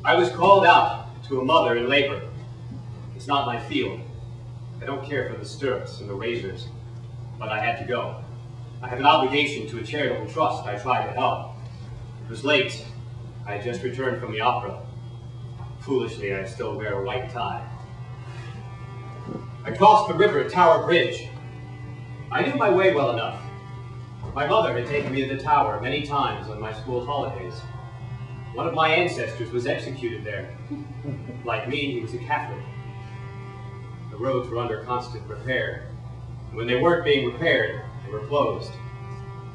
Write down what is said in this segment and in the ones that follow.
I was called out to a mother in labor. It's not my field. I don't care for the stirrups and the razors, but I had to go. I have an obligation to a charitable trust I tried to help. It was late. I had just returned from the opera. Foolishly, I still wear a white tie. I crossed the river at Tower Bridge. I knew my way well enough. My mother had taken me to the tower many times on my school holidays. One of my ancestors was executed there. Like me, he was a Catholic. The roads were under constant repair. When they weren't being repaired, they were closed.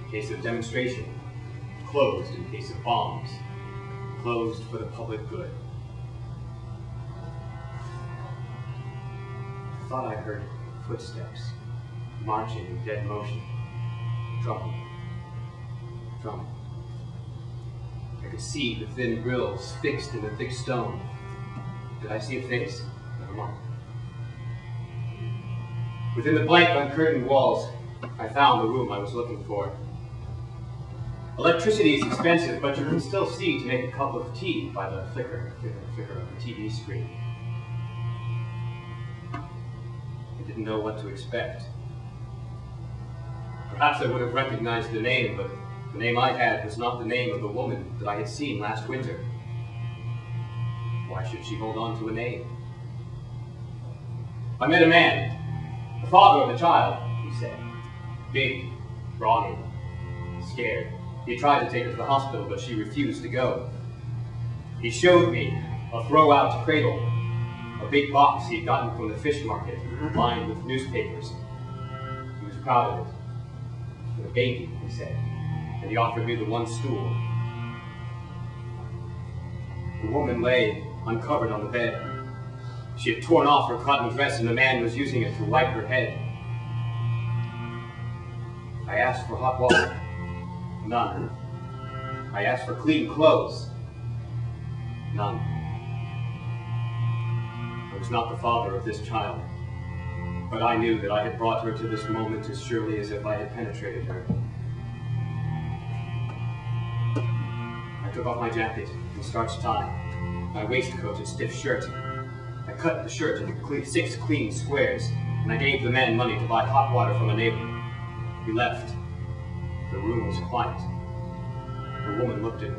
In case of demonstration, closed in case of bombs, closed for the public good. I thought I heard footsteps, marching in dead motion, drumming, drumming. I could see the thin grills fixed in the thick stone. Did I see a face? Never mind. Within the blank, uncurtained walls, I found the room I was looking for. Electricity is expensive, but you can still see to make a cup of tea by the flicker of the TV screen. I didn't know what to expect. Perhaps I would have recognized the name, but the name I had was not the name of the woman that I had seen last winter. Why should she hold on to a name? I met a man, the father of the child, he said. Big, brawny, scared. He tried to take her to the hospital, but she refused to go. He showed me a throw-out cradle, a big box he had gotten from the fish market, lined with newspapers. He was proud of it. For the baby, he said, and he offered me the one stool. The woman lay uncovered on the bed. She had torn off her cotton dress, and the man was using it to wipe her head. I asked for hot water. None. I asked for clean clothes. None. I was not the father of this child, but I knew that I had brought her to this moment as surely as if I had penetrated her. I took off my jacket and starched tie, my waistcoat and stiff shirt. I cut the shirt into 6 clean squares, and I gave the man money to buy hot water from a neighbor. We left. The room was quiet. The woman looked at me.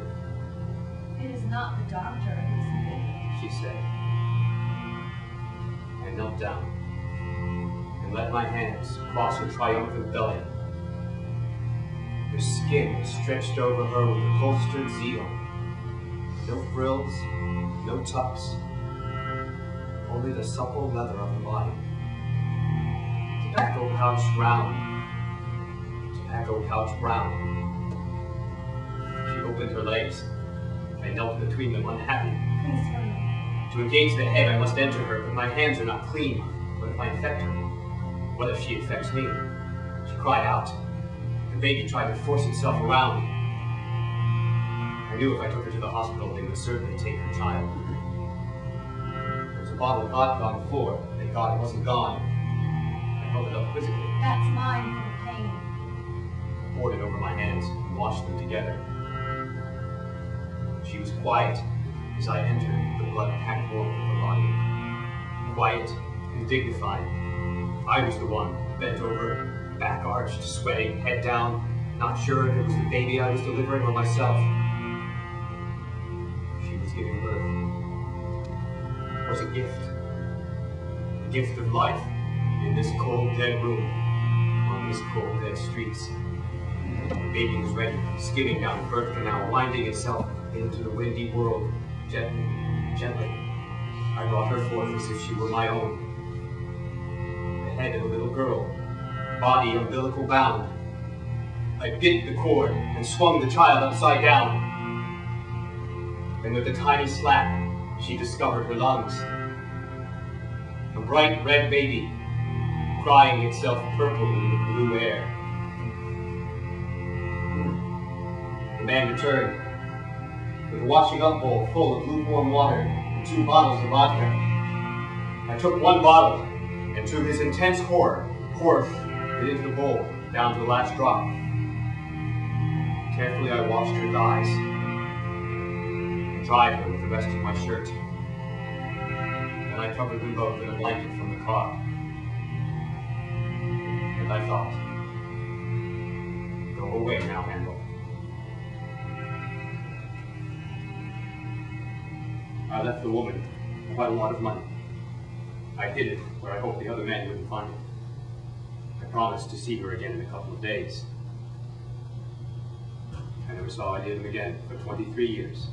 It is not the doctor, isn't it? She said. I knelt down and let my hands cross her triumphant belly. Her skin stretched over her with upholstered zeal. No frills, no tucks, only the supple leather of her body. Tobacco pouch round. Tobacco pouch brown. She opened her legs. I knelt between them, unhappy. Please hurry. To engage the head, I must enter her, but my hands are not clean. What if I infect her? What if she infects me? She cried out. The baby tried to force itself around. I knew if I took her to the hospital, they would certainly take her child. There was a bottle of vodka on the floor. Thank God it wasn't gone. I held it up quizzically. That's mine for the pain. Poured it over my hands and washed them together. She was quiet as I entered the blood-packed warmth of her body. Quiet and dignified. I was the one, bent over, back arched, sweating, head down, not sure if it was the baby I was delivering or myself. She was giving birth. It was a gift of life in this cold, dead room, on these cold, dead streets. The baby was ready, skimming down the birth canal, winding itself into the windy world, gently, gently. I brought her forth as if she were my own. The head of a little girl, body umbilical bound. I bit the cord and swung the child upside down. And with a tiny slap, she discovered her lungs. A bright red baby, crying itself purple in the blue air. The man returned with a washing up bowl full of lukewarm water and 2 bottles of vodka. I took 1 bottle and, to his intense horror, poured it into the bowl down to the last drop. Carefully I washed her thighs, dried her with the rest of my shirt. Then I covered them both in a blanket from the car. And I thought, go away now, Handel. I left the woman quite a lot of money. I hid it where I hoped the other man wouldn't find it. I promised to see her again in a couple of days. I never saw I did him again for 23 years.